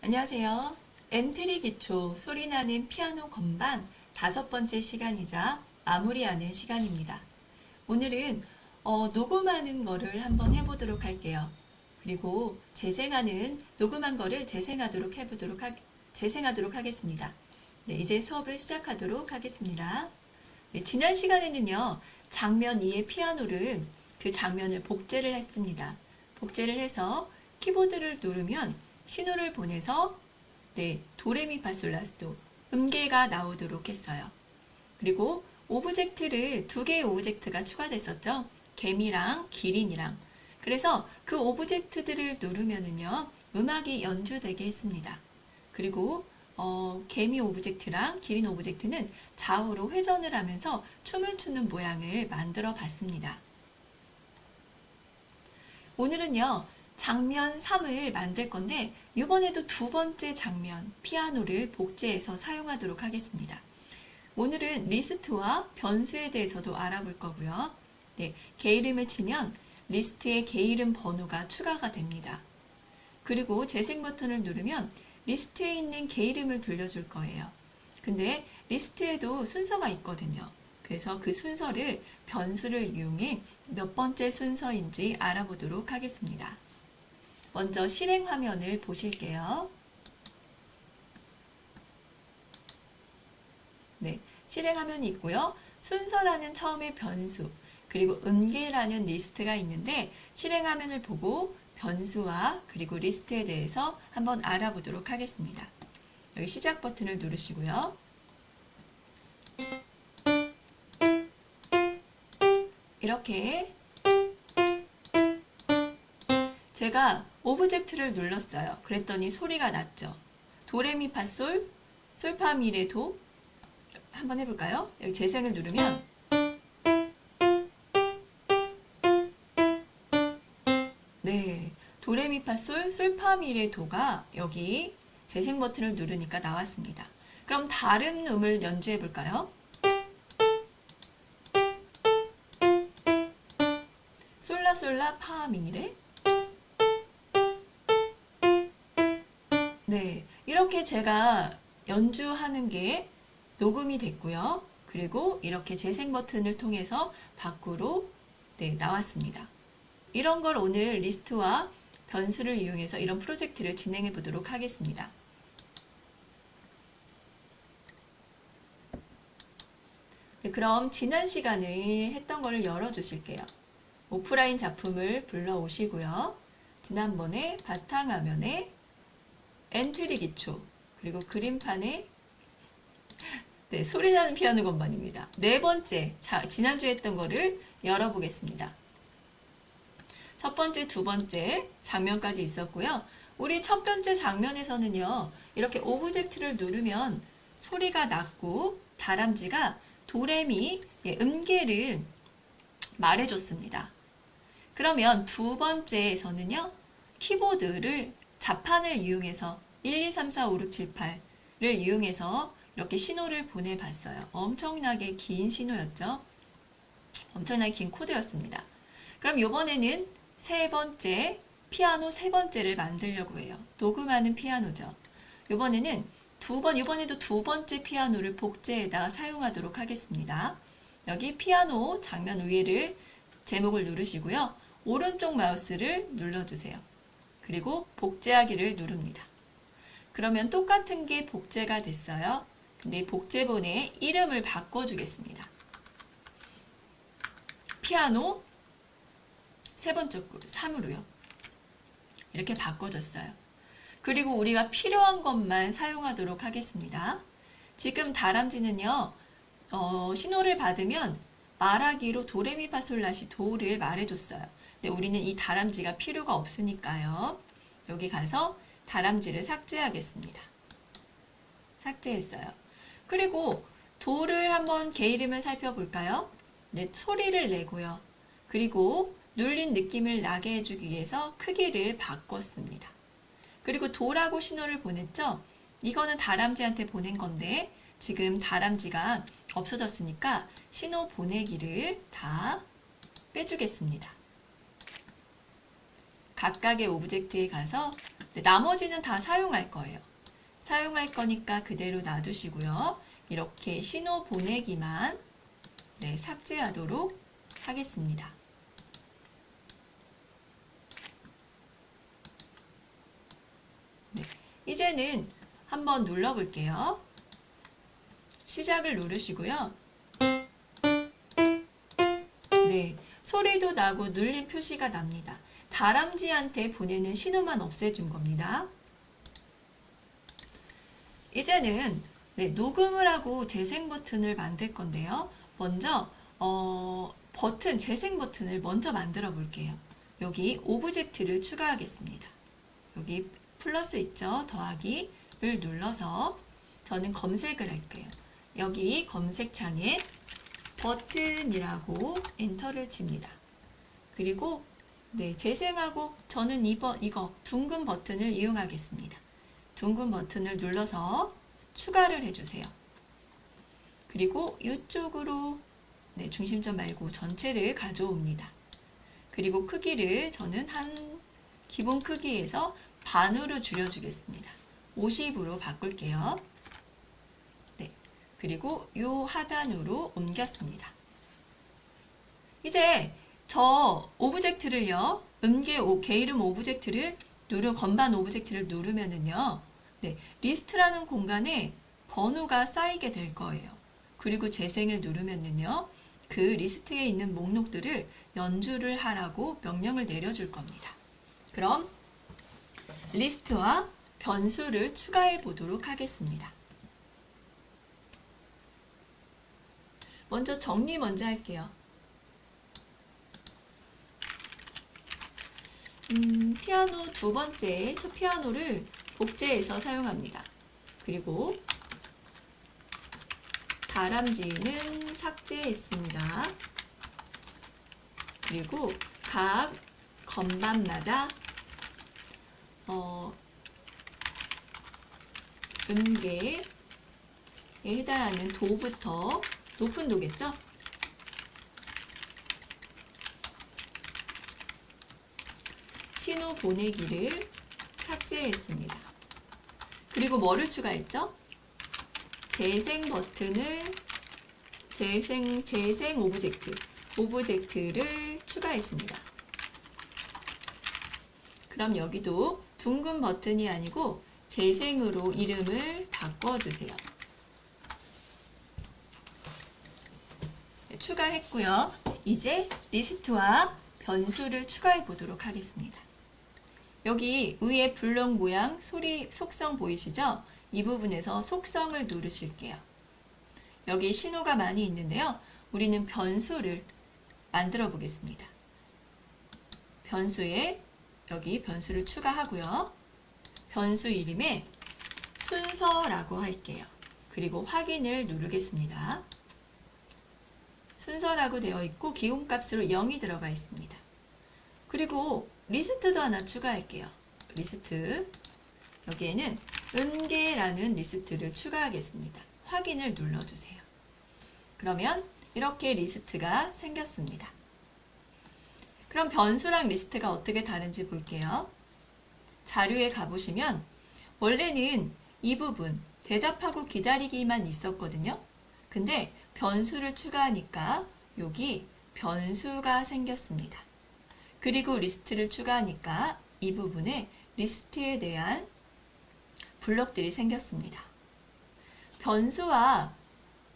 안녕하세요. 엔트리 기초 소리나는 피아노 건반 5번째 시간이자 마무리하는 시간입니다. 오늘은 녹음하는 거를 한번 해보도록 할게요. 그리고 녹음한 거를 재생하도록 하겠습니다. 네, 이제 수업을 시작하도록 하겠습니다. 네, 지난 시간에는요, 장면 2의 피아노를 그 장면을 복제를 했습니다. 복제를 해서 키보드를 누르면 신호를 보내서 도레미파솔라시도 음계가 나오도록 했어요. 그리고 오브젝트를 2개의 오브젝트가 추가됐었죠. 개미랑 기린이랑. 그래서 그 오브젝트들을 누르면은요, 음악이 연주되게 했습니다. 그리고 개미 오브젝트랑 기린 오브젝트는 좌우로 회전을 하면서 춤을 추는 모양을 만들어 봤습니다. 오늘은요, 장면 3을 만들 건데 이번에도 2번째 장면 피아노를 복제해서 사용하도록 하겠습니다. 오늘은 리스트와 변수에 대해서도 알아볼 거고요. 네, 개 이름을 치면 리스트에 개 이름 번호가 추가가 됩니다. 그리고 재생 버튼을 누르면 리스트에 있는 개 이름을 들려줄 거예요. 근데 리스트에도 순서가 있거든요. 그래서 그 순서를 변수를 이용해 몇 번째 순서인지 알아보도록 하겠습니다. 먼저 실행 화면을 보실게요. 네, 실행 화면이 있고요. 순서라는 처음에 변수, 그리고 음계라는 리스트가 있는데 실행 화면을 보고 변수와 그리고 리스트에 대해서 한번 알아보도록 하겠습니다. 여기 시작 버튼을 누르시고요. 이렇게 제가 오브젝트를 눌렀어요. 그랬더니 소리가 났죠. 도레미파솔, 솔파미레도 한번 해볼까요? 여기 재생을 누르면 네, 도레미파솔, 솔파미레도가 여기 재생 버튼을 누르니까 나왔습니다. 그럼 다른 음을 연주해 볼까요? 솔라솔라 파미레. 네, 이렇게 제가 연주하는 게 녹음이 됐고요. 그리고 이렇게 재생 버튼을 통해서 밖으로 나왔습니다. 이런 걸 오늘 리스트와 변수를 이용해서 이런 프로젝트를 진행해 보도록 하겠습니다. 네, 그럼 지난 시간에 했던 거를 열어주실게요. 오프라인 작품을 불러오시고요. 지난번에 바탕화면에 엔트리 기초, 그리고 그림판에 소리나는 피아노 건반입니다. 4번째, 지난주에 했던 거를 열어보겠습니다. 첫 번째, 2번째 장면까지 있었고요. 우리 첫 번째 장면에서는요, 이렇게 오브젝트를 누르면 소리가 났고 다람쥐가 도레미 음계를 말해줬습니다. 그러면 2번째에서는요, 키보드를 자판을 이용해서 1, 2, 3, 4, 5, 6, 7, 8를 이용해서 이렇게 신호를 보내봤어요. 엄청나게 긴 신호였죠. 엄청나게 긴 코드였습니다. 그럼 이번에는 피아노 3번째를 만들려고 해요. 녹음하는 피아노죠. 이번에도 2번째 피아노를 복제에다 사용하도록 하겠습니다. 여기 피아노 장면 위에를 제목을 누르시고요. 오른쪽 마우스를 눌러주세요. 그리고 복제하기를 누릅니다. 그러면 똑같은 게 복제가 됐어요. 근데 복제본의 이름을 바꿔주겠습니다. 피아노 3번째 글 3으로요. 이렇게 바꿔줬어요. 그리고 우리가 필요한 것만 사용하도록 하겠습니다. 지금 다람쥐는요, 신호를 받으면 말하기로 도레미파솔라시 도를 말해줬어요. 근데 우리는 이 다람쥐가 필요가 없으니까요. 여기 가서 다람쥐를 삭제하겠습니다. 삭제했어요. 그리고 도를 한번 개 이름을 살펴볼까요? 네, 소리를 내고요. 그리고 눌린 느낌을 나게 해주기 위해서 크기를 바꿨습니다. 그리고 도라고 신호를 보냈죠? 이거는 다람쥐한테 보낸 건데 지금 다람쥐가 없어졌으니까 신호 보내기를 다 빼주겠습니다. 각각의 오브젝트에 가서 나머지는 다 사용할 거예요. 사용할 거니까 그대로 놔두시고요. 이렇게 신호 보내기만 삭제하도록 하겠습니다. 이제는 한번 눌러볼게요. 시작을 누르시고요. 소리도 나고 눌림 표시가 납니다. 다람쥐한테 보내는 신호만 없애준 겁니다. 이제는 녹음을 하고 재생 버튼을 만들 건데요. 먼저 재생 버튼을 먼저 만들어 볼게요. 여기 오브젝트를 추가하겠습니다. 여기 플러스 있죠? 더하기를 눌러서 저는 검색을 할게요. 여기 검색창에 버튼이라고 엔터를 칩니다. 그리고 재생하고 저는 이거 둥근 버튼을 이용하겠습니다. 둥근 버튼을 눌러서 추가를 해주세요. 그리고 이쪽으로 중심점 말고 전체를 가져옵니다. 그리고 크기를 저는 한 기본 크기에서 반으로 줄여주겠습니다. 50으로 바꿀게요. 그리고 이 하단으로 옮겼습니다. 이제 저 오브젝트를요, 게이름 오브젝트를 건반 오브젝트를 누르면은요, 리스트라는 공간에 번호가 쌓이게 될 거예요. 그리고 재생을 누르면은요, 그 리스트에 있는 목록들을 연주를 하라고 명령을 내려줄 겁니다. 그럼 리스트와 변수를 추가해 보도록 하겠습니다. 먼저 정리 먼저 할게요. 피아노 두 번째 첫 피아노를 복제해서 사용합니다. 그리고 다람쥐는 삭제했습니다. 그리고 각 건반마다 음계에 해당하는 도부터 높은 도겠죠? 신호 보내기를 삭제했습니다. 그리고 뭐를 추가했죠? 재생 버튼을 재생 오브젝트를 추가했습니다. 그럼 여기도 둥근 버튼이 아니고 재생으로 이름을 바꿔주세요. 추가했고요. 이제 리스트와 변수를 추가해 보도록 하겠습니다. 여기 위에 블록 모양 소리 속성 보이시죠? 이 부분에서 속성을 누르실게요. 여기 신호가 많이 있는데요. 우리는 변수를 만들어 보겠습니다. 변수에 여기 변수를 추가하고요. 변수 이름에 순서라고 할게요. 그리고 확인을 누르겠습니다. 순서라고 되어 있고 기본값으로 0이 들어가 있습니다. 그리고 리스트도 하나 추가할게요. 리스트, 여기에는 음계라는 리스트를 추가하겠습니다. 확인을 눌러주세요. 그러면 이렇게 리스트가 생겼습니다. 그럼 변수랑 리스트가 어떻게 다른지 볼게요. 자료에 가보시면 원래는 이 부분 대답하고 기다리기만 있었거든요. 근데 변수를 추가하니까 여기 변수가 생겼습니다. 그리고 리스트를 추가하니까 이 부분에 리스트에 대한 블록들이 생겼습니다. 변수와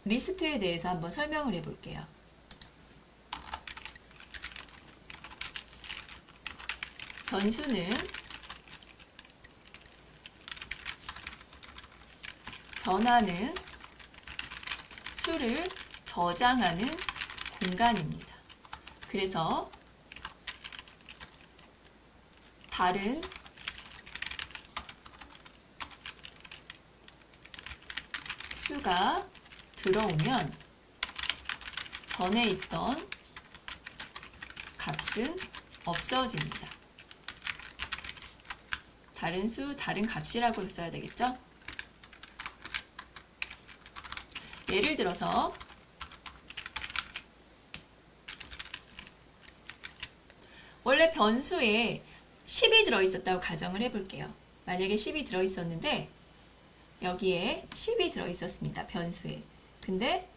리스트에 대해서 한번 설명을 해볼게요. 변수는 변하는 수를 저장하는 공간입니다. 그래서 다른 수가 들어오면 전에 있던 값은 없어집니다. 다른 수, 다른 값이라고 써야 되겠죠? 예를 들어서 원래 변수에 10이 들어있었다고 가정을 해볼게요. 만약에 10이 들어있었는데 여기에 10이 들어있었습니다. 변수에. 근데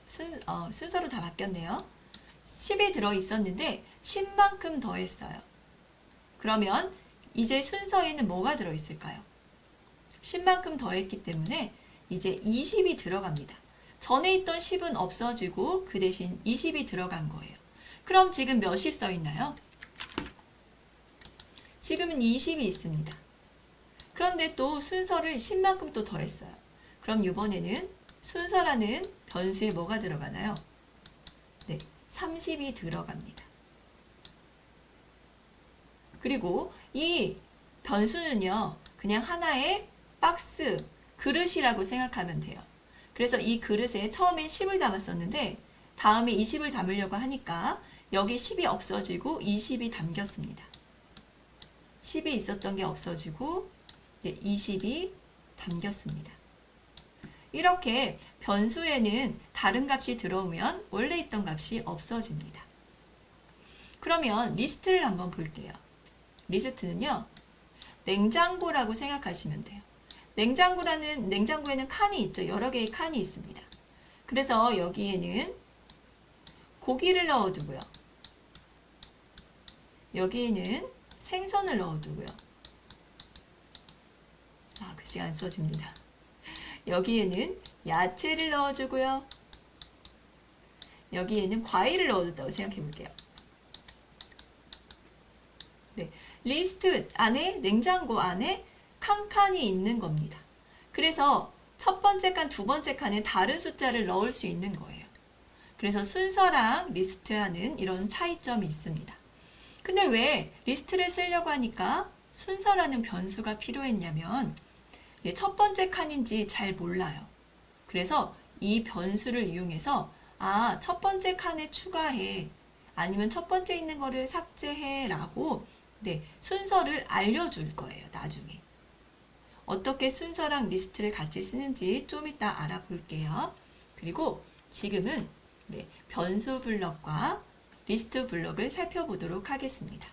순서로 다 바뀌었네요. 10이 들어있었는데 10만큼 더했어요. 그러면 이제 순서에는 뭐가 들어있을까요? 10만큼 더했기 때문에 이제 20이 들어갑니다. 전에 있던 10은 없어지고 그 대신 20이 들어간 거예요. 그럼 지금 몇이 써 있나요? 지금은 20이 있습니다. 그런데 또 순서를 10만큼 또 더했어요. 그럼 이번에는 순서라는 변수에 뭐가 들어가나요? 네, 30이 들어갑니다. 그리고 이 변수는요, 그냥 하나의 박스, 그릇이라고 생각하면 돼요. 그래서 이 그릇에 처음엔 10을 담았었는데 다음에 20을 담으려고 하니까 여기 10이 없어지고 20이 담겼습니다. 10이 있었던 게 없어지고 20이 담겼습니다. 이렇게 변수에는 다른 값이 들어오면 원래 있던 값이 없어집니다. 그러면 리스트를 한번 볼게요. 리스트는요, 냉장고라고 생각하시면 돼요. 냉장고에는 칸이 있죠. 여러 개의 칸이 있습니다. 그래서 여기에는 고기를 넣어두고요. 여기에는 생선을 넣어두고요. 글씨가 안 써집니다. 여기에는 야채를 넣어주고요. 여기에는 과일을 넣어줬다고 생각해 볼게요. 네, 리스트 안에, 냉장고 안에 칸칸이 있는 겁니다. 그래서 첫 번째 칸, 두 번째 칸에 다른 숫자를 넣을 수 있는 거예요. 그래서 순서랑 리스트와는 이런 차이점이 있습니다. 근데 왜 리스트를 쓰려고 하니까 순서라는 변수가 필요했냐면 첫 번째 칸인지 잘 몰라요. 그래서 이 변수를 이용해서 첫 번째 칸에 추가해, 아니면 첫 번째 있는 거를 삭제해 라고 순서를 알려줄 거예요. 나중에 어떻게 순서랑 리스트를 같이 쓰는지 좀 이따 알아볼게요. 그리고 지금은 변수 블럭과 리스트 블럭을 살펴보도록 하겠습니다.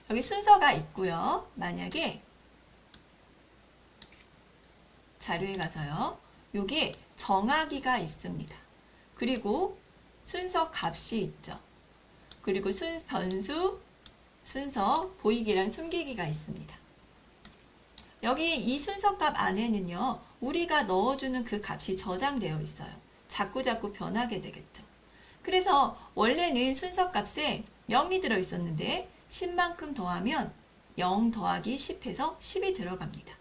여기 순서가 있고요. 만약에 자료에 가서요, 여기에 정하기가 있습니다. 그리고 순서 값이 있죠. 그리고 변수, 순서, 보이기랑 숨기기가 있습니다. 여기 이 순서 값 안에는요, 우리가 넣어주는 그 값이 저장되어 있어요. 자꾸 변하게 되겠죠. 그래서 원래는 순서 값에 0이 들어있었는데 10만큼 더하면 0 더하기 10 해서 10이 들어갑니다.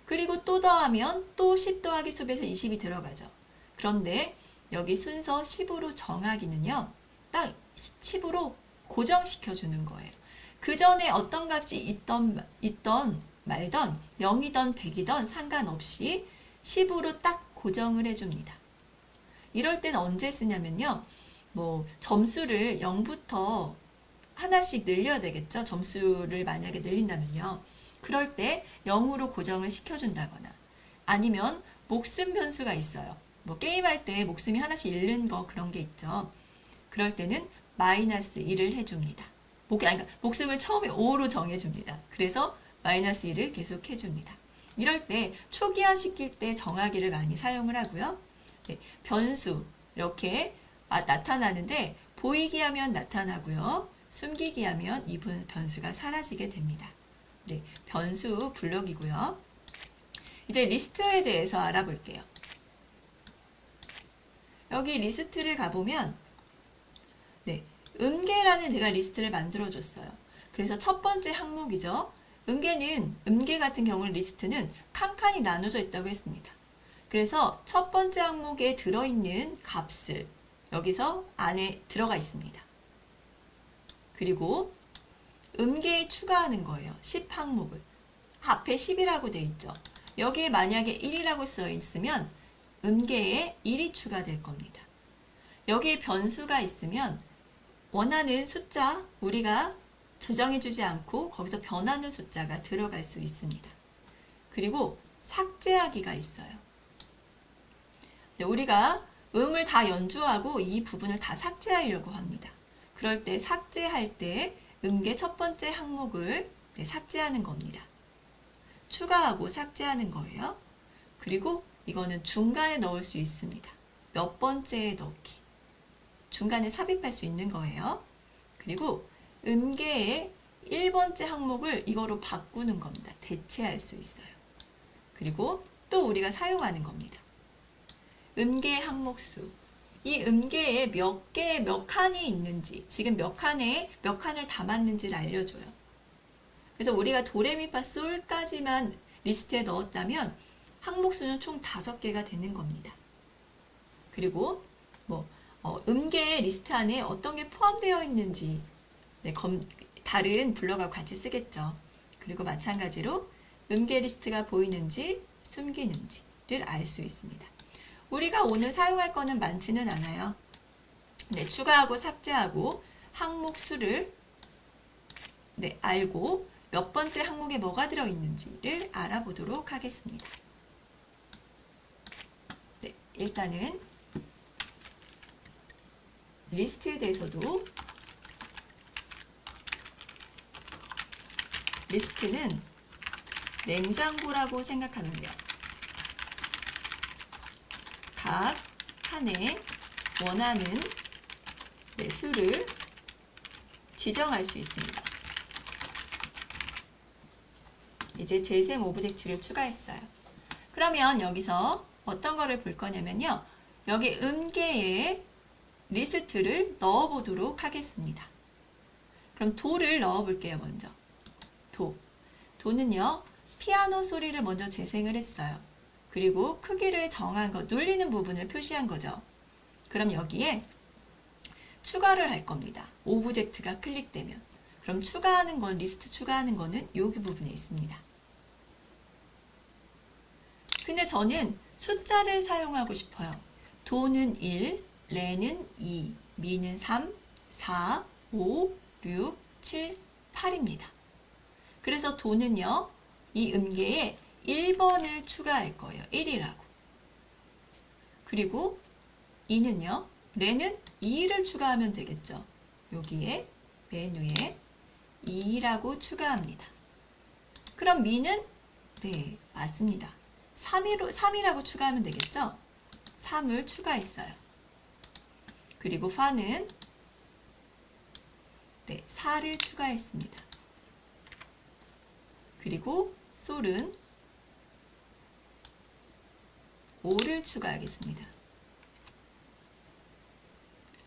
그리고 또 더하면 또 10 더하기 10에서 20이 들어가죠. 그런데 여기 순서 10으로 정하기는요, 딱 10으로 고정시켜주는 거예요. 그 전에 어떤 값이 있던 말던 0이던 100이던 상관없이 10으로 딱 고정을 해줍니다. 이럴 때는 언제 쓰냐면요, 점수를 0부터 하나씩 늘려야 되겠죠. 점수를 만약에 늘린다면요. 그럴 때 0으로 고정을 시켜준다거나, 아니면 목숨 변수가 있어요. 게임할 때 목숨이 하나씩 잃는 거, 그런 게 있죠. 그럴 때는 마이너스 1을 해줍니다. 목숨을 처음에 5로 정해줍니다. 그래서 마이너스 1을 계속 해줍니다. 이럴 때 초기화 시킬 때 정하기를 많이 사용을 하고요. 변수 이렇게 나타나는데 보이기 하면 나타나고요. 숨기기 하면 이 변수가 사라지게 됩니다. 변수 블럭이고요. 이제 리스트에 대해서 알아볼게요. 여기 리스트를 가보면 음계라는 제가 리스트를 만들어줬어요. 그래서 첫 번째 항목이죠. 음계 같은 경우는 리스트는 칸칸이 나눠져 있다고 했습니다. 그래서 첫 번째 항목에 들어있는 값을 여기서 안에 들어가 있습니다. 그리고 음계에 추가하는 거예요. 10 항목을. 앞에 10이라고 돼 있죠. 여기에 만약에 1이라고 써 있으면 음계에 1이 추가될 겁니다. 여기에 변수가 있으면 원하는 숫자, 우리가 저장해주지 않고 거기서 변하는 숫자가 들어갈 수 있습니다. 그리고 삭제하기가 있어요. 우리가 음을 다 연주하고 이 부분을 다 삭제하려고 합니다. 그럴 때 삭제할 때 음계 첫 번째 항목을 네, 삭제하는 겁니다. 추가하고 삭제하는 거예요. 그리고 이거는 중간에 넣을 수 있습니다. 몇 번째에 넣기. 중간에 삽입할 수 있는 거예요. 그리고 음계의 1번째 항목을 이거로 바꾸는 겁니다. 대체할 수 있어요. 그리고 또 우리가 사용하는 겁니다. 음계 항목수. 이 음계에 몇 개의 몇 칸이 있는지, 지금 몇 칸을 담았는지를 알려줘요. 그래서 우리가 도레미파솔까지만 리스트에 넣었다면 항목수는 총 5개가 되는 겁니다. 그리고 음계 리스트 안에 어떤 게 포함되어 있는지 네, 다른 블럭하고 같이 쓰겠죠. 그리고 마찬가지로 음계 리스트가 보이는지 숨기는지를 알 수 있습니다. 우리가 오늘 사용할 거는 많지는 않아요. 네, 추가하고 삭제하고 항목 수를 네, 알고 몇 번째 항목에 뭐가 들어있는지를 알아보도록 하겠습니다. 네, 일단은 리스트에 대해서도 리스트는 냉장고라고 생각하면 돼요. 각 칸에 원하는 네, 수를 지정할 수 있습니다. 이제 재생 오브젝트를 추가했어요. 그러면 여기서 어떤 거를 볼 거냐면요. 여기 음계에 리스트를 넣어 보도록 하겠습니다. 그럼 도를 넣어 볼게요. 먼저 도는요 피아노 소리를 먼저 재생을 했어요. 그리고 크기를 정한 거, 눌리는 부분을 표시한 거죠. 그럼 여기에 추가를 할 겁니다. 오브젝트가 클릭되면. 그럼 추가하는 건, 리스트 추가하는 거는 여기 부분에 있습니다. 근데 저는 숫자를 사용하고 싶어요. 도는 1, 레는 2, 미는 3, 4, 5, 6, 7, 8입니다. 그래서 도는요, 이 음계에 1번을 추가할 거예요. 1이라고. 그리고 2는요, 레는 2를 추가하면 되겠죠. 여기에 맨 위에 2라고 추가합니다. 그럼 미는 네, 맞습니다. 3이라고 추가하면 되겠죠. 3을 추가했어요. 그리고 파는 네, 4를 추가했습니다. 그리고 솔은 5를 추가하겠습니다.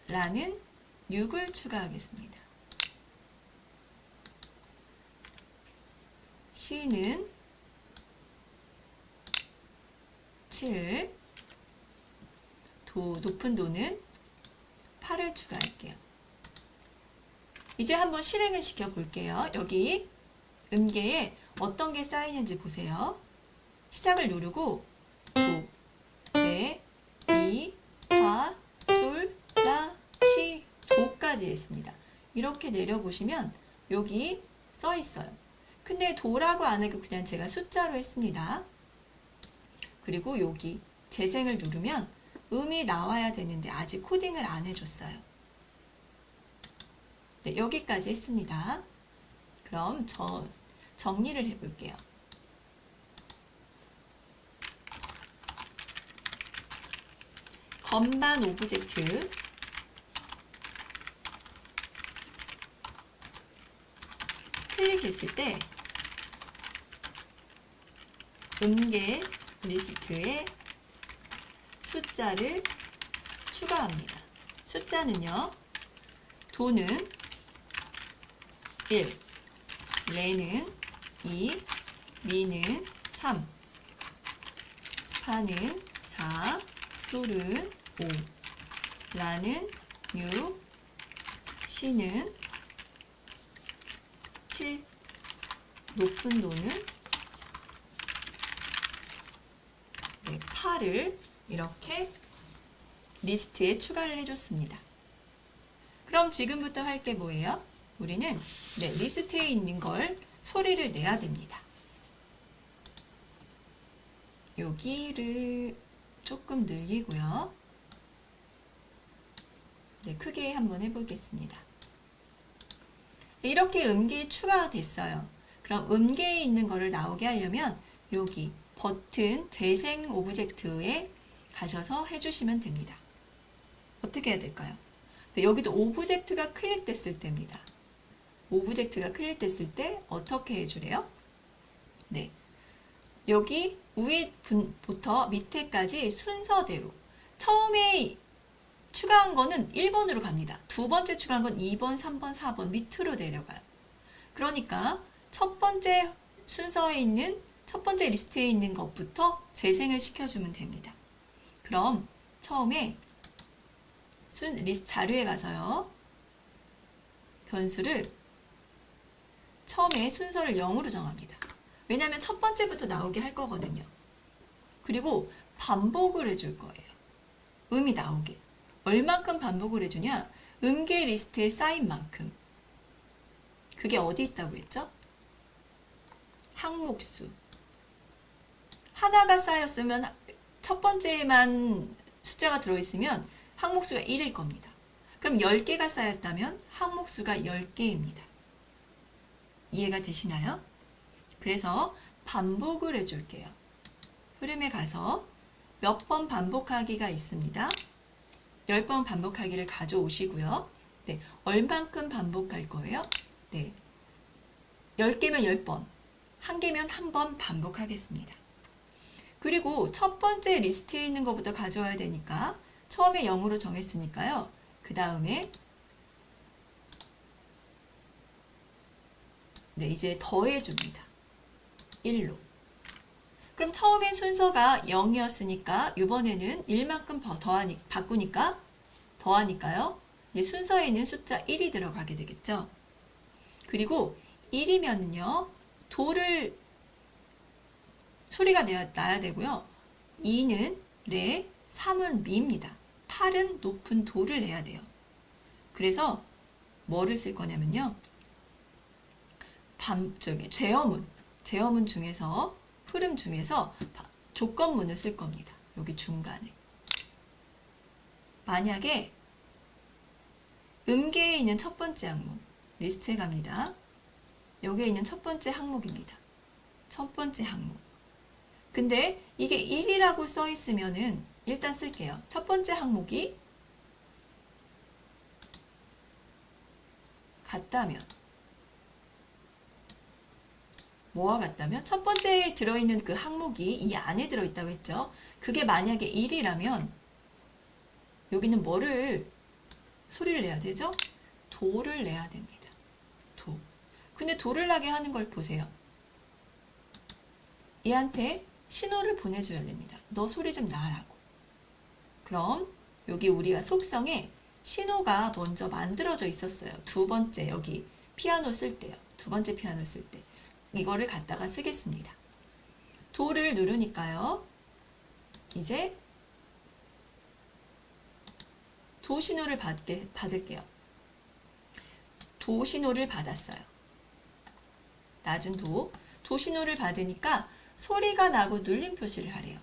라는 6을 추가하겠습니다. 시는 7, 높은 도는 8을 추가할게요. 이제 한번 실행을 시켜볼게요. 여기 음계에 어떤 게 쌓이는지 보세요. 시작을 누르고 도, 레, 미, 파, 솔, 라, 시, 도까지 했습니다. 이렇게 내려보시면 여기 써 있어요. 근데 도라고 안 하고 그냥 제가 숫자로 했습니다. 그리고 여기 재생을 누르면 음이 나와야 되는데 아직 코딩을 안 해줬어요. 네, 여기까지 했습니다. 그럼 정리를 해볼게요. 건반 오브젝트 클릭했을 때 음계 리스트에 숫자를 추가합니다. 숫자는요, 도는 1, 레는 2, 미는 3, 파는 4, 솔은 5, 라는 6, 시는 7, 높은 도는 8을 이렇게 리스트에 추가를 해줬습니다. 그럼 지금부터 할 게 뭐예요? 우리는 리스트에 있는 걸 소리를 내야 됩니다. 여기를 조금 늘리고요. 크게 한번 해보겠습니다. 이렇게 음계 추가가 됐어요. 그럼 음계에 있는 거를 나오게 하려면 여기 버튼 재생 오브젝트에 가셔서 해주시면 됩니다. 어떻게 해야 될까요? 네, 여기도 오브젝트가 클릭됐을 때입니다. 오브젝트가 클릭됐을 때 어떻게 해주래요? 네, 여기 위부터 밑에까지 순서대로 처음에 추가한 거는 1번으로 갑니다. 두 번째 추가한 건 2번, 3번, 4번 밑으로 내려가요. 그러니까 첫 번째 순서에 있는 첫 번째 리스트에 있는 것부터 재생을 시켜주면 됩니다. 그럼 처음에 리스트 자료에 가서요. 변수를 처음에 순서를 0으로 정합니다. 왜냐하면 첫 번째부터 나오게 할 거거든요. 그리고 반복을 해줄 거예요. 음이 나오게. 얼만큼 반복을 해주냐? 음계 리스트에 쌓인 만큼. 그게 어디 있다고 했죠? 항목수. 하나가 쌓였으면 첫 번째만 숫자가 들어있으면 항목수가 1일 겁니다. 그럼 10개가 쌓였다면 항목수가 10개입니다. 이해가 되시나요? 그래서 반복을 해줄게요. 흐름에 가서 몇 번 반복하기가 있습니다. 10번 반복하기를 가져오시고요. 네, 얼만큼 반복할 거예요? 네, 10개면 10번, 1개면 1번 반복하겠습니다. 그리고 첫 번째 리스트에 있는 것부터 가져와야 되니까 처음에 0으로 정했으니까요. 그 다음에 네, 이제 더해줍니다. 1로. 그럼 처음에 순서가 0이었으니까 이번에는 1만큼 바꾸니까 더하니까요. 이제 순서에 있는 숫자 1이 들어가게 되겠죠. 그리고 1이면은요. 도를 소리가 나야 되고요. 2는 레, 3은 미입니다. 8은 높은 도를 내야 돼요. 그래서 뭐를 쓸 거냐면요. 제어문 중에서 흐름 중에서 조건문을 쓸 겁니다. 여기 중간에. 만약에 음계에 있는 첫 번째 항목 리스트에 갑니다. 여기에 있는 첫 번째 항목입니다. 첫 번째 항목. 근데 이게 1이라고 써 있으면은 일단 쓸게요. 첫 번째 항목이 같다면 뭐와 같다면 첫 번째에 들어있는 그 항목이 이 안에 들어있다고 했죠. 그게 만약에 1이라면 여기는 뭐를 소리를 내야 되죠? 도를 내야 됩니다. 도. 근데 도를 나게 하는 걸 보세요. 얘한테 신호를 보내줘야 됩니다. 너 소리 좀 나라고. 그럼 여기 우리가 속성에 신호가 먼저 만들어져 있었어요. 두 번째 여기 피아노 쓸 때요. 두 번째 피아노 쓸 때. 이거를 갖다가 쓰겠습니다. 도를 누르니까요. 이제 도 신호를 받을게요. 도 신호를 받았어요. 낮은 도. 도 신호를 받으니까 소리가 나고 눌림 표시를 하래요.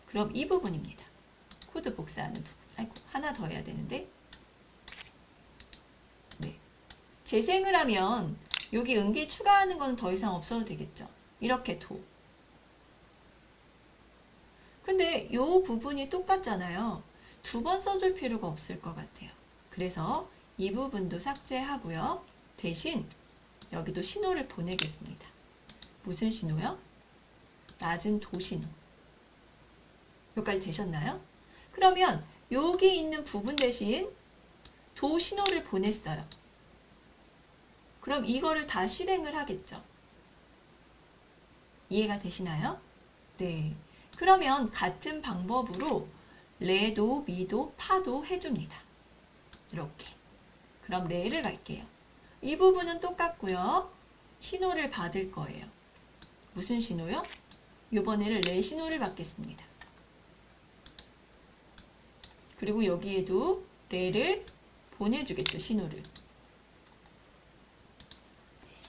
그럼 이 부분입니다. 코드 복사하는 부분. 아이고, 하나 더 해야 되는데. 네. 재생을 하면 여기 음계 추가하는 건 더 이상 없어도 되겠죠. 이렇게 도. 근데 이 부분이 똑같잖아요. 두 번 써줄 필요가 없을 것 같아요. 그래서 이 부분도 삭제하고요. 대신 여기도 신호를 보내겠습니다. 무슨 신호요? 낮은 도 신호. 여기까지 되셨나요? 그러면 여기 있는 부분 대신 도 신호를 보냈어요. 그럼 이거를 다 실행을 하겠죠. 이해가 되시나요? 네. 그러면 같은 방법으로 레도, 미도, 파도 해줍니다. 이렇게. 그럼 레를 갈게요. 이 부분은 똑같고요. 신호를 받을 거예요. 무슨 신호요? 이번에는 레 신호를 받겠습니다. 그리고 여기에도 레를 보내주겠죠. 신호를.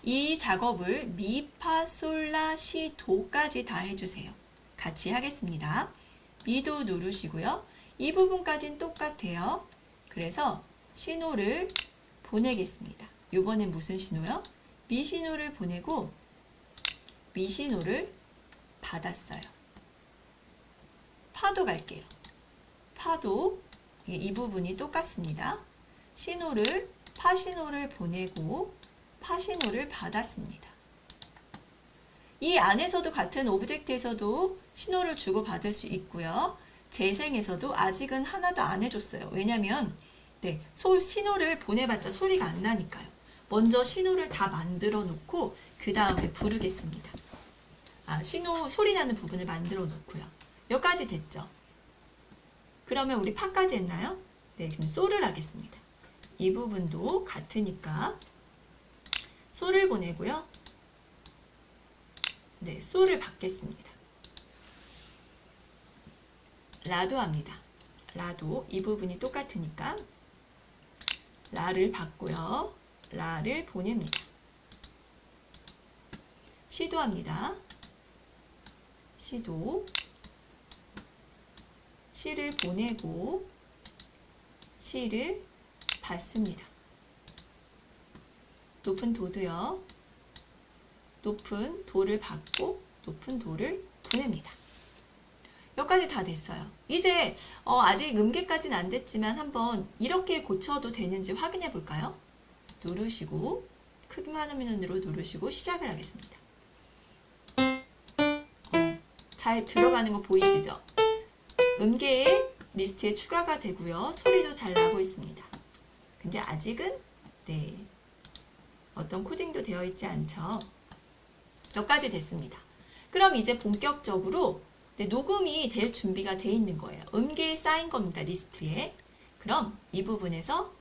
이 작업을 미, 파, 솔, 라, 시, 도까지 다 해주세요. 같이 하겠습니다. 미도 누르시고요. 이 부분까지는 똑같아요. 그래서 신호를 보내겠습니다. 이번엔 무슨 신호요? 미 신호를 보내고 미신호를 받았어요. 파도 갈게요. 파도 이 부분이 똑같습니다. 파신호를 보내고 파신호를 받았습니다. 이 안에서도 같은 오브젝트에서도 신호를 주고받을 수 있고요. 재생에서도 아직은 하나도 안 해줬어요. 왜냐면 신호를 보내봤자 소리가 안 나니까요. 먼저 신호를 다 만들어 놓고 그 다음에 부르겠습니다. 소리 나는 부분을 만들어 놓고요. 여기까지 됐죠? 그러면 우리 파까지 했나요? 네, 지금 소를 하겠습니다. 이 부분도 같으니까 소를 보내고요. 네, 소를 받겠습니다. 라도 합니다. 라도 이 부분이 똑같으니까 라를 받고요. 라를 보냅니다. 시도 합니다. 시도 시를 보내고 시를 받습니다. 높은 도도요. 높은 도를 받고 높은 도를 보냅니다. 여기까지 다 됐어요. 이제 아직 음계까지는 안 됐지만 한번 이렇게 고쳐도 되는지 확인해 볼까요? 누르시고 크기만 화면으로 누르시고 시작을 하겠습니다. 잘 들어가는 거 보이시죠? 음계의 리스트에 추가가 되고요. 소리도 잘 나고 있습니다. 근데 아직은 어떤 코딩도 되어 있지 않죠. 여기까지 됐습니다. 그럼 이제 본격적으로 녹음이 될 준비가 돼 있는 거예요. 음계에 쌓인 겁니다. 리스트에. 그럼 이 부분에서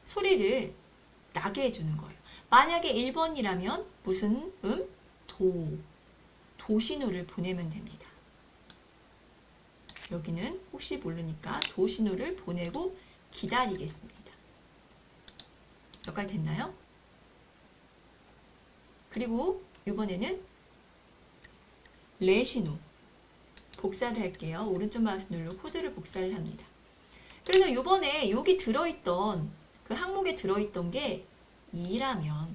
소리를 나게 해주는 거예요. 만약에 1번이라면 무슨 도신호를 보내면 됩니다. 여기는 혹시 모르니까 도신호를 보내고 기다리겠습니다. 여기까지 됐나요? 그리고 이번에는 레신호 복사를 할게요. 오른쪽 마우스 누르고 코드를 복사를 합니다. 그래서 이번에 여기 들어있던 그 항목에 들어있던 게 2라면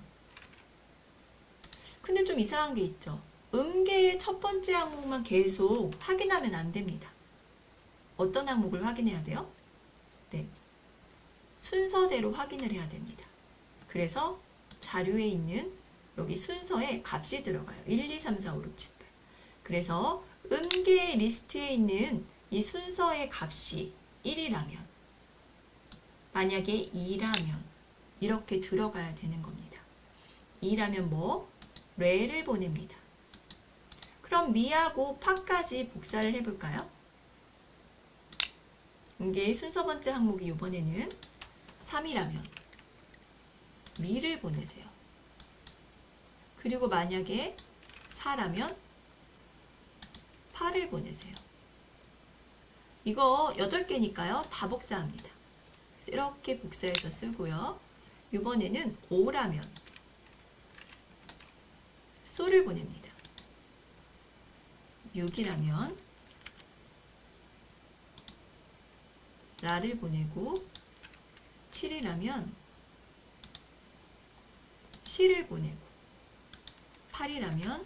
근데 좀 이상한 게 있죠. 음계의 첫 번째 항목만 계속 확인하면 안 됩니다. 어떤 항목을 확인해야 돼요? 순서대로 확인을 해야 됩니다. 그래서 자료에 있는 여기 순서에 값이 들어가요. 1, 2, 3, 4, 5, 6, 7, 8. 그래서 음계 리스트에 있는 이 순서의 값이 1이라면 만약에 2라면 이렇게 들어가야 되는 겁니다. 2라면 레를 보냅니다. 그럼 미하고 파까지 복사를 해볼까요? 음계의 순서 번째 항목이 이번에는 3이라면 미를 보내세요. 그리고 만약에 4라면 8을 보내세요. 이거 8개니까요. 다 복사합니다. 이렇게 복사해서 쓰고요. 이번에는 5라면 소를 보냅니다. 6이라면 라를 보내고 7이라면 시를 보내고 8이라면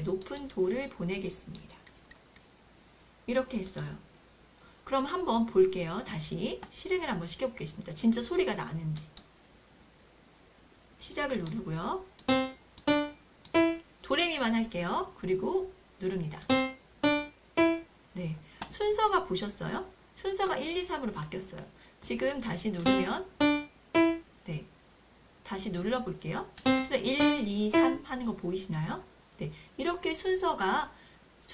높은 도를 보내겠습니다. 이렇게 했어요. 그럼 한번 볼게요. 다시 실행을 한번 시켜보겠습니다. 진짜 소리가 나는지. 시작을 누르고요. 도레미만 할게요. 그리고 누릅니다. 네, 순서가 보셨어요? 순서가 1, 2, 3으로 바뀌었어요. 지금 다시 누르면 다시 눌러볼게요. 순서 1, 2, 3 하는 거 보이시나요? 이렇게 순서가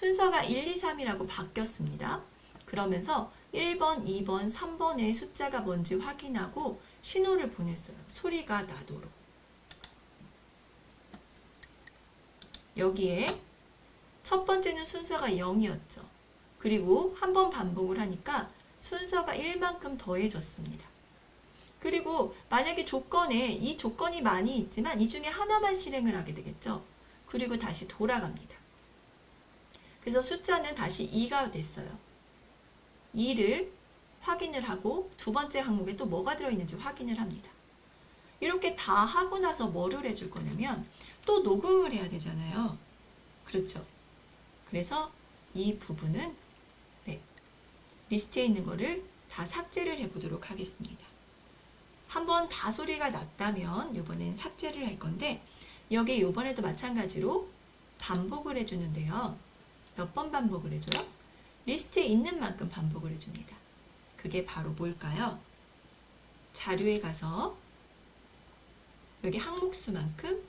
1, 2, 3이라고 바뀌었습니다. 그러면서 1번, 2번, 3번의 숫자가 뭔지 확인하고 신호를 보냈어요. 소리가 나도록. 여기에 첫 번째는 순서가 0이었죠. 그리고 한 번 반복을 하니까 순서가 1만큼 더해졌습니다. 그리고 만약에 이 조건이 많이 있지만 이 중에 하나만 실행을 하게 되겠죠. 그리고 다시 돌아갑니다. 그래서 숫자는 다시 2가 됐어요. 2를 확인을 하고 두 번째 항목에 또 뭐가 들어있는지 확인을 합니다. 이렇게 다 하고 나서 뭐를 해줄 거냐면 또 녹음을 해야 되잖아요. 그렇죠? 그래서 이 부분은 네, 리스트에 있는 거를 다 삭제를 해보도록 하겠습니다. 한번 다 소리가 났다면 이번엔 삭제를 할 건데 여기 이번에도 마찬가지로 반복을 해주는데요. 몇 번 반복을 해줘요? 리스트에 있는 만큼 반복을 해줍니다. 그게 바로 뭘까요? 자료에 가서 여기 항목수만큼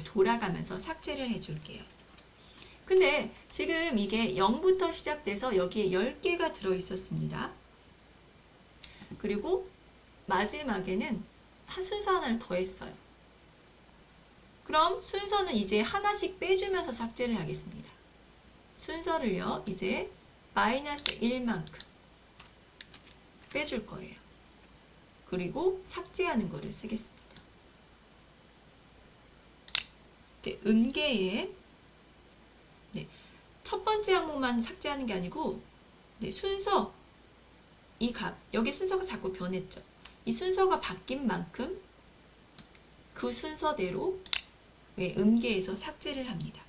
돌아가면서 삭제를 해줄게요. 근데 지금 이게 0부터 시작돼서 여기에 10개가 들어있었습니다. 그리고 마지막에는 순서 하나를 더했어요. 그럼 순서는 이제 하나씩 빼주면서 삭제를 하겠습니다. 순서를요, 이제 마이너스 1만큼 빼줄 거예요. 그리고 삭제하는 거를 쓰겠습니다. 음계에 첫 번째 항목만 삭제하는 게 아니고 순서, 이 값, 여기 순서가 자꾸 변했죠. 이 순서가 바뀐 만큼 그 순서대로 음계에서 삭제를 합니다.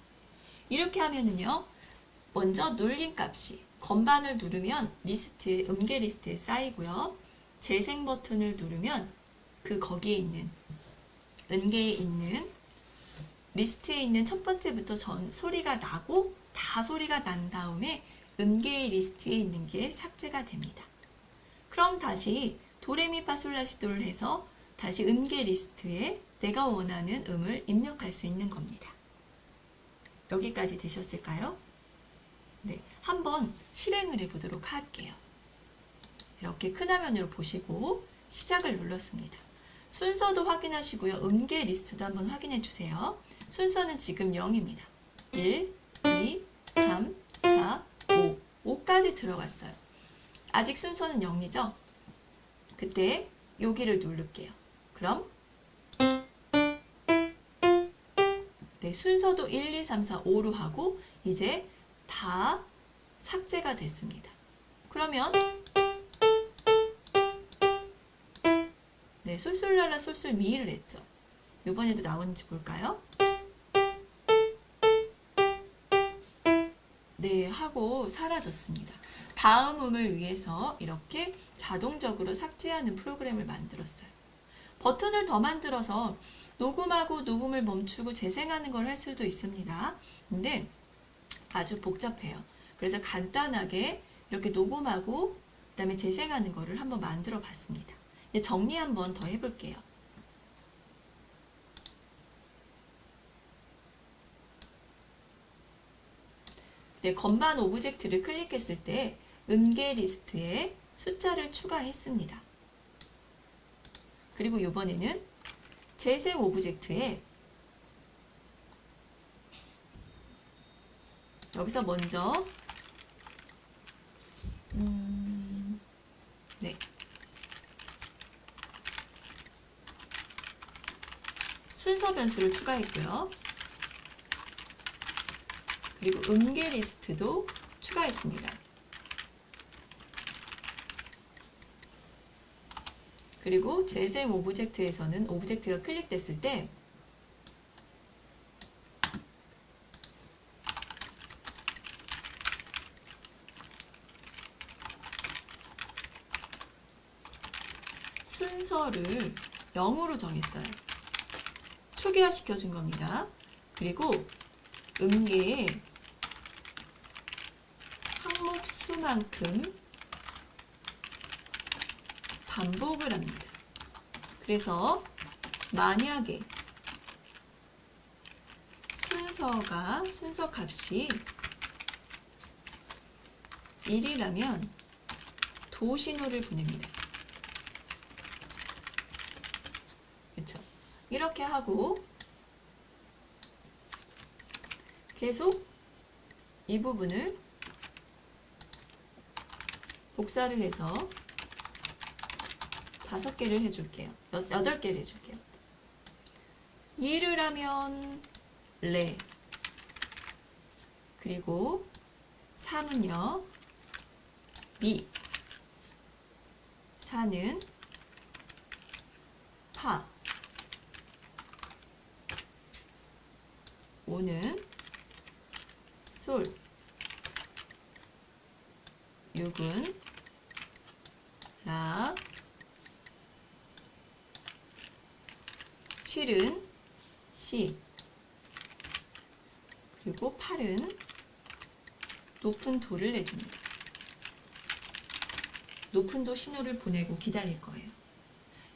이렇게 하면은요, 먼저 눌린 값이 건반을 누르면 리스트에, 음계 리스트에 쌓이고요. 재생 버튼을 누르면 거기에 있는 음계에 있는 리스트에 있는 첫 번째부터 소리가 나고 다 소리가 난 다음에 음계의 리스트에 있는 게 삭제가 됩니다. 그럼 다시 도레미파솔라시도를 해서 다시 음계 리스트에 내가 원하는 음을 입력할 수 있는 겁니다. 여기까지 되셨을까요? 네, 한번 실행을 해보도록 할게요. 이렇게 큰 화면으로 보시고 시작을 눌렀습니다. 순서도 확인하시고요. 음계 리스트도 한번 확인해 주세요. 순서는 지금 0입니다. 1, 2, 3, 4, 5. 5까지 들어갔어요. 아직 순서는 0이죠? 그때 여기를 누를게요. 그럼 순서도 1, 2, 3, 4, 5로 하고 이제 다 삭제가 됐습니다. 그러면 솔솔랄라 솔솔미를 했죠. 이번에도 나오는지 볼까요? 네, 하고 사라졌습니다. 다음 음을 위해서 이렇게 자동적으로 삭제하는 프로그램을 만들었어요. 버튼을 더 만들어서 녹음하고 녹음을 멈추고 재생하는 걸 할 수도 있습니다. 근데 아주 복잡해요. 그래서 간단하게 이렇게 녹음하고 그다음에 재생하는 거를 한번 만들어 봤습니다. 정리 한번 더 해볼게요. 건반 오브젝트를 클릭했을 때 음계 리스트에 숫자를 추가했습니다. 그리고 이번에는 재생 오브젝트에 여기서 먼저 순서 변수를 추가했고요. 그리고 음계 리스트도 추가했습니다. 그리고 재생 오브젝트에서는 오브젝트가 클릭됐을 때 순서를 0으로 정했어요. 초기화 시켜준 겁니다. 그리고 음계에 항목 수만큼 반복을 합니다. 그래서 만약에 순서 값이 1이라면 도 신호를 보냅니다. 그렇죠? 이렇게 하고 계속 이 부분을 복사를 해서 5개를 해줄게요. 8개를 해줄게요. 2를 하면 레, 그리고 3은요 미, 4는 파, 오는 솔, 6은 라, 7은 시, 그리고 8은 높은 도를 내줍니다. 높은 도 신호를 보내고 기다릴 거예요.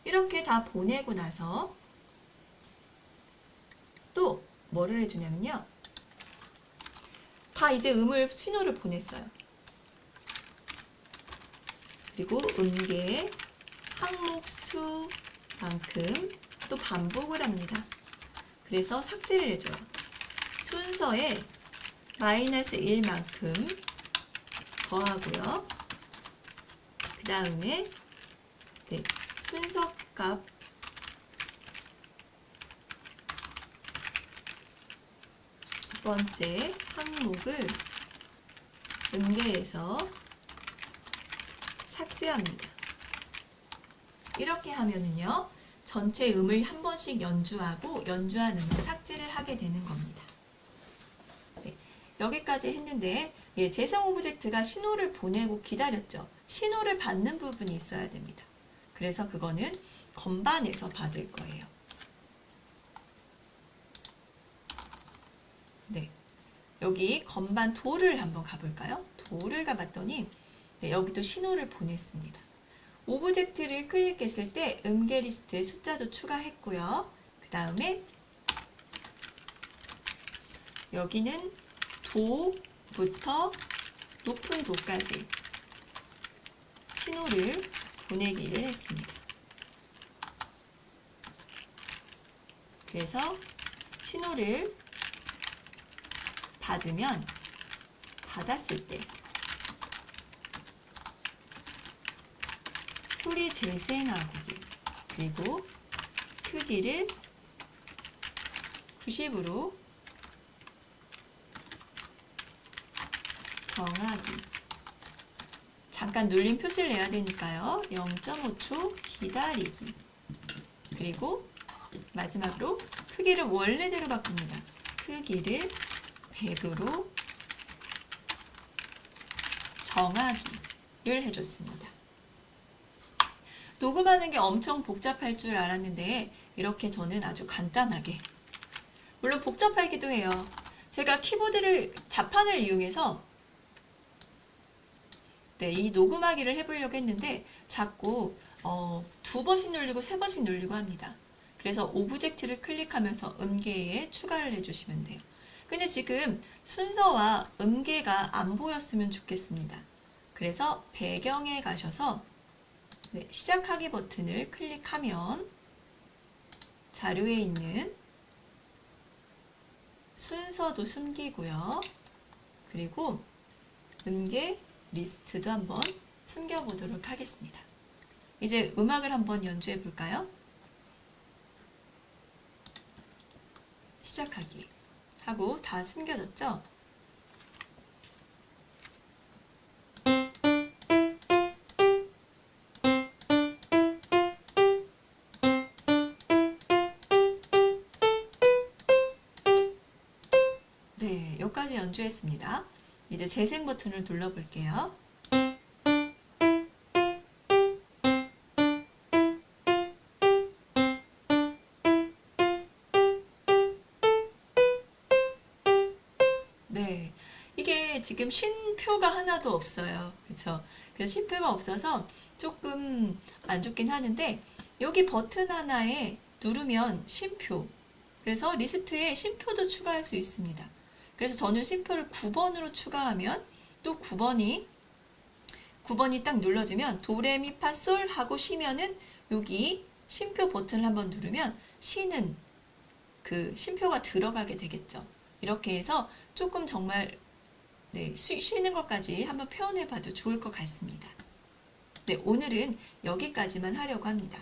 이렇게 다 보내고 나서 또 뭐를 해주냐면요. 다 이제 신호를 보냈어요. 그리고 음계 항목수만큼 또 반복을 합니다. 그래서 삭제를 해줘요. 순서에 -1만큼 더하고요. 그 다음에 순서값 첫 번째 항목을 음계에서 삭제합니다. 이렇게 하면은요, 전체 음을 한 번씩 연주하고 연주한 음을 삭제를 하게 되는 겁니다. 네, 여기까지 했는데 재생 오브젝트가 신호를 보내고 기다렸죠. 신호를 받는 부분이 있어야 됩니다. 그래서 그거는 건반에서 받을 거예요. 네, 여기 건반 도를 한번 가볼까요? 도를 가봤더니 여기도 신호를 보냈습니다. 오브젝트를 클릭했을 때 음계 리스트에 숫자도 추가했고요. 그 다음에 여기는 도부터 높은 도까지 신호를 보내기를 했습니다. 그래서 신호를 받았을 때 소리 재생하기, 그리고 크기를 90으로 정하기. 잠깐 눌림 표시를 내야 되니까요. 0.5초 기다리기. 그리고 마지막으로 크기를 원래대로 바꿉니다. 크기를 100으로 정하기를 해줬습니다. 녹음하는 게 엄청 복잡할 줄 알았는데 이렇게 저는 아주 간단하게, 물론 복잡하기도 해요. 제가 자판을 이용해서 이 녹음하기를 해보려고 했는데 자꾸 2번씩 눌리고 3번씩 눌리고 합니다. 그래서 오브젝트를 클릭하면서 음계에 추가를 해주시면 돼요. 근데 지금 순서와 음계가 안 보였으면 좋겠습니다. 그래서 배경에 가셔서 시작하기 버튼을 클릭하면 자료에 있는 순서도 숨기고요. 그리고 음계 리스트도 한번 숨겨보도록 하겠습니다. 이제 음악을 한번 연주해 볼까요? 시작하기 하고 다 숨겨졌죠? 네, 여기까지 연주했습니다. 이제 재생 버튼을 눌러볼게요. 네, 이게 지금 쉼표가 하나도 없어요. 그렇죠? 그래서 쉼표가 없어서 조금 안 좋긴 하는데 여기 버튼 하나에 누르면 쉼표, 그래서 리스트에 쉼표도 추가할 수 있습니다. 그래서 저는 쉼표를 9번으로 추가하면 또 9번이 딱 눌러주면 도레미파솔 하고 쉬면은 여기 쉼표 버튼을 한번 누르면 쉬는 그 쉼표가 들어가게 되겠죠. 이렇게 해서 조금 정말 쉬는 것까지 한번 표현해 봐도 좋을 것 같습니다. 네, 오늘은 여기까지만 하려고 합니다.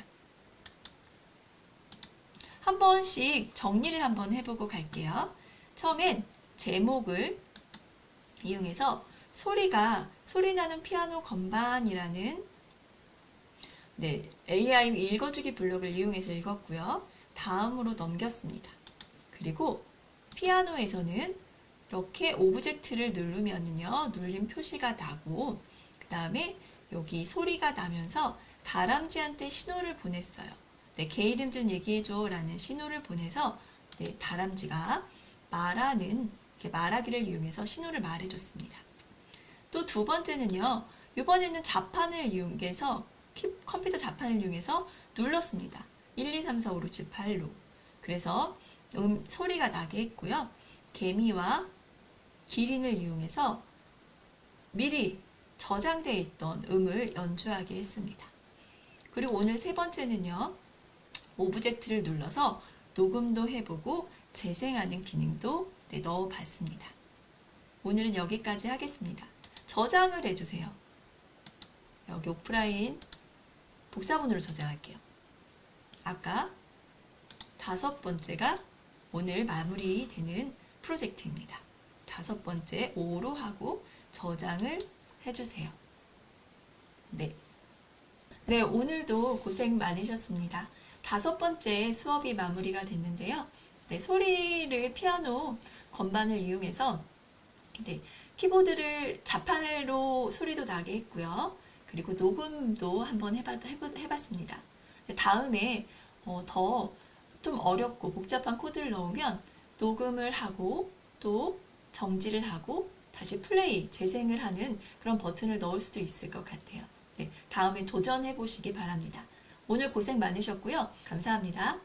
한 번씩 정리를 한번 해보고 갈게요. 처음엔 제목을 이용해서 소리 나는 피아노 건반이라는 네, AI 읽어주기 블록을 이용해서 읽었고요. 다음으로 넘겼습니다. 그리고 피아노에서는 이렇게 오브젝트를 누르면요, 눌림 표시가 나고, 그 다음에 여기 소리가 나면서 다람쥐한테 신호를 보냈어요. 네, 개 이름 좀 얘기해줘 라는 신호를 보내서 네, 다람쥐가 말하기를 이용해서 신호를 말해줬습니다. 또 두 번째는요, 이번에는 자판을 이용해서 컴퓨터 자판을 이용해서 눌렀습니다. 1, 2, 3, 4, 5, 6, 7, 8로. 그래서 소리가 나게 했고요. 개미와 기린을 이용해서 미리 저장되어 있던 음을 연주하게 했습니다. 그리고 오늘 세 번째는요, 오브젝트를 눌러서 녹음도 해보고 재생하는 기능도 넣어봤습니다. 오늘은 여기까지 하겠습니다. 저장을 해주세요. 여기 오프라인 복사본으로 저장할게요. 아까 5번째가 오늘 마무리되는 프로젝트입니다. 5번째 5로 하고 저장을 해주세요. 네. 네, 오늘도 고생 많으셨습니다. 5번째 수업이 마무리가 됐는데요. 네, 소리를 피아노 건반을 이용해서 네, 키보드를 자판으로 소리도 나게 했고요. 그리고 녹음도 한번 해봤습니다. 다음에 더 좀 어렵고 복잡한 코드를 넣으면 녹음을 하고 또 정지를 하고 다시 플레이, 재생을 하는 그런 버튼을 넣을 수도 있을 것 같아요. 네, 다음에 도전해 보시기 바랍니다. 오늘 고생 많으셨고요. 감사합니다.